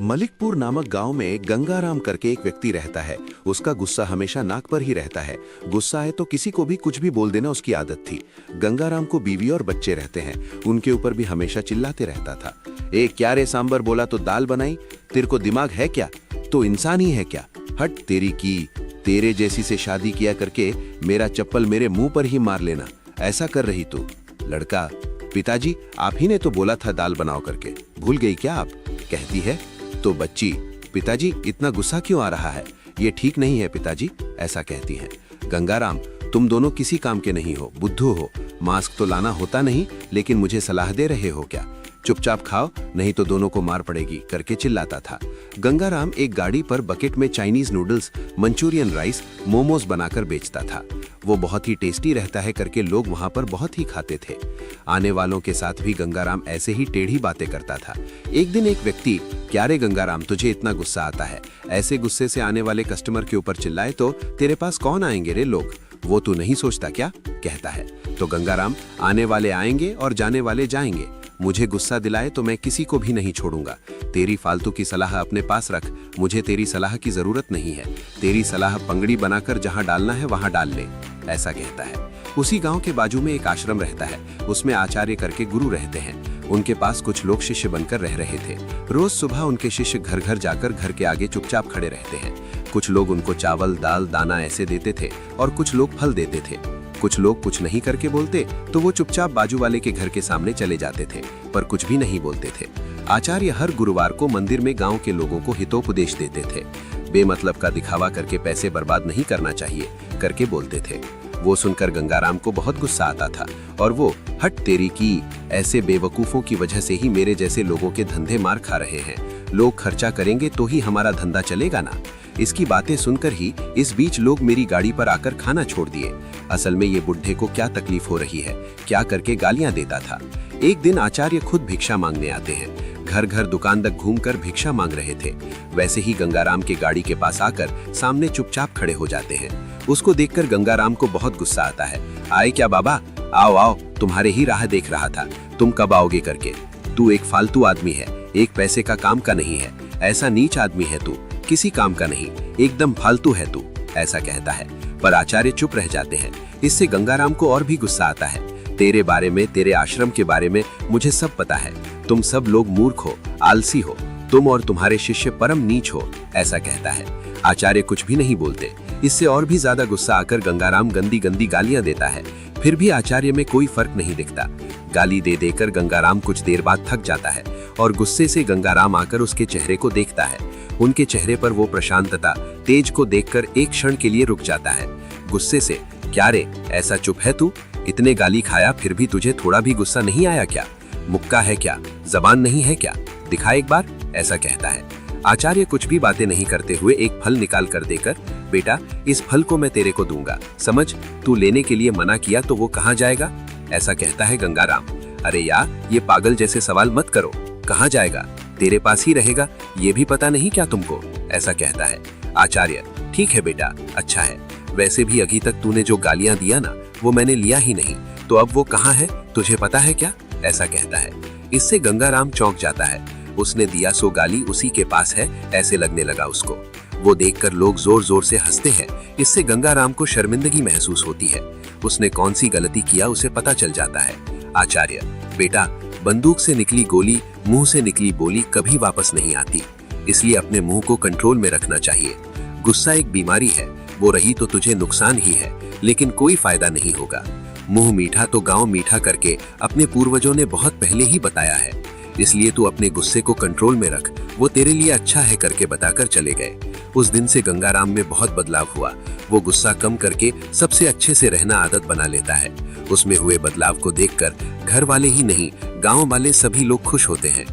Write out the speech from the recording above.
मलिकपुर नामक गांव में गंगाराम करके एक व्यक्ति रहता है। उसका गुस्सा हमेशा नाक पर ही रहता है। गुस्सा है तो किसी को भी कुछ भी बोल देना उसकी आदत थी। गंगाराम को बीवी और बच्चे रहते हैं। उनके ऊपर भी हमेशा चिल्लाते रहता था। ए क्या रे सांबर बोला तो दाल बनाई, तेरे को दिमाग है क्या, तो इंसान ही है क्या, हट तेरी की, तेरे जैसी से शादी किया करके मेरा चप्पल मेरे मुंह पर ही मार लेना, ऐसा कर रही तू। लड़का, पिताजी आप ही ने तो बोला था दाल बनाओ करके, भूल गई क्या आप, कहती है। तो बच्ची, पिताजी इतना गुस्सा क्यों आ रहा है, ये ठीक नहीं है पिताजी, ऐसा कहती है। गंगाराम, तुम दोनों किसी काम के नहीं हो, बुद्धू हो, मास्क तो लाना होता नहीं, लेकिन मुझे सलाह दे रहे हो क्या, चुपचाप खाओ नहीं तो दोनों को मार पड़ेगी, करके चिल्लाता था। गंगाराम एक गाड़ी पर बकेट में Chinese noodles, Manchurian rice, momos बनाकर बेचता था। वो बहुत ही टेस्टी रहता है करके लोग वहां पर बहुत ही खाते थे। आने वालों के साथ भी गंगाराम ऐसे ही टेढ़ी बातें करता था। एक दिन एक व्यक्ति, क्या रे गंगाराम तुझे इतना गुस्सा आता है, ऐसे गुस्से से आने वाले कस्टमर के ऊपर चिल्लाए तो तेरे पास कौन आएंगे रे लोग, वो तू नहीं सोचता क्या, कहता है। तो गंगाराम, आने वाले आएंगे और जाने वाले जाएंगे, मुझे गुस्सा दिलाए तो मैं किसी को भी नहीं छोड़ूंगा। तेरी फालतू की सलाह अपने पास रख, मुझे तेरी सलाह की जरूरत नहीं है। तेरी सलाह पंगड़ी बनाकर जहां डालना है वहां डाल ले, ऐसा कहता है। उसी गांव के बाजू में एक आश्रम रहता है। उसमें आचार्य करके गुरु रहते हैं। उनके पास कुछ लोग शिष्य बनकर रह रहे थे। रोज सुबह उनके शिष्य घर घर जाकर घर के आगे चुपचाप खड़े रहते हैं। कुछ लोग उनको चावल दाल दाना ऐसे देते थे और कुछ लोग फल देते थे। कुछ लोग कुछ नहीं करके बोलते तो वो चुपचाप बाजू वाले के घर के सामने चले जाते थे, पर कुछ भी नहीं बोलते थे। आचार्य हर गुरुवार को मंदिर में गांव के लोगों को हितोपदेश देते थे। बेमतलब का दिखावा करके पैसे बर्बाद नहीं करना चाहिए करके बोलते थे। वो सुनकर गंगाराम को बहुत गुस्सा आता था और वो, हट तेरी की, ऐसे बेवकूफों की वजह से ही मेरे जैसे लोगों के धंधे मार खा रहे हैं। लोग खर्चा करेंगे तो ही हमारा धंधा चलेगा ना। इसकी बातें सुनकर ही इस बीच लोग मेरी गाड़ी पर आकर खाना छोड़ दिए। असल में ये बुढ़े को क्या तकलीफ हो रही है, क्या करके गालियां देता था। एक दिन आचार्य खुद भिक्षा मांगने आते हैं। घर घर दुकान तक घूमकर भिक्षा मांग रहे थे। वैसे ही गंगाराम के गाड़ी के पास आकर सामने चुपचाप खड़े हो जाते हैं। उसको देखकर गंगाराम को बहुत गुस्सा आता है। आए क्या बाबा, आओ आओ, तुम्हारे ही राह देख रहा था, तुम कब आओगे करके। तू एक फालतू आदमी है, एक पैसे का काम का नहीं है, ऐसा नीच आदमी है तू, किसी काम का नहीं, एकदम फालतू है तू, ऐसा कहता है। पर आचार्य चुप रह जाते हैं। इससे गंगाराम को और भी गुस्सा आता है। तेरे बारे में, तेरे आश्रम के बारे में मुझे सब पता है। तुम सब लोग मूर्ख हो, आलसी हो, तुम और तुम्हारे शिष्य परम नीच हो, ऐसा कहता है। आचार्य कुछ भी नहीं बोलते। इससे और भी ज्यादा गुस्सा आकर गंगाराम गंदी गंदी गालियां देता है। फिर भी आचार्य में कोई फर्क नहीं दिखता। गाली दे देकर गंगाराम कुछ देर बाद थक जाता है और गुस्से से गंगाराम आकर उसके चेहरे को देखता है। उनके चेहरे पर वो प्रशांतता, तेज को देखकर एक क्षण के लिए रुक जाता है। गुस्से से, क्या रे ऐसा चुप है तू, इतने गाली खाया फिर भी तुझे थोड़ा भी गुस्सा नहीं आया क्या, मुक्का है क्या, जबान नहीं है क्या, दिखा एक बार, ऐसा कहता है। आचार्य कुछ भी बातें नहीं करते हुए एक फल निकाल कर देकर, बेटा इस फल को मैं तेरे को दूंगा, समझ, तू लेने के लिए मना किया तो वो कहाँ जाएगा, ऐसा कहता है गंगाराम। अरे यार ये पागल जैसे सवाल मत करो, कहाँ जाएगा, तेरे पास ही रहेगा, ये भी पता नहीं क्या तुमको, ऐसा कहता है। आचार्य, ठीक है बेटा, अच्छा है, वैसे भी अभी तक तूने जो गालियां दिया ना वो मैंने लिया ही नहीं, तो अब वो कहाँ है तुझे पता है क्या, ऐसा कहता है। इससे गंगाराम चौंक जाता है। उसने दिया सो गाली उसी के पास है ऐसे लगने लगा उसको। वो देखकर लोग जोर जोर से हंसते हैं। इससे गंगाराम को शर्मिंदगी महसूस होती है। उसने कौन सी गलती किया उसे पता चल जाता है। आचार्य, बेटा बंदूक से निकली गोली, मुंह से निकली बोली कभी वापस नहीं आती, इसलिए अपने मुंह को कंट्रोल में रखना चाहिए। गुस्सा एक बीमारी है, वो रही तो तुझे नुकसान ही है, लेकिन कोई फायदा नहीं होगा। मुंह मीठा तो गांव मीठा करके अपने पूर्वजों ने बहुत पहले ही बताया है, इसलिए तू अपने गुस्से को कंट्रोल में रख, वो तेरे लिए अच्छा है करके बताकर चले गए। उस दिन से गंगाराम में बहुत बदलाव हुआ। वो गुस्सा कम करके सबसे अच्छे से रहना आदत बना लेता है। उसमें हुए बदलाव को देखकर घर वाले ही नहीं, गांव वाले सभी लोग खुश होते हैं।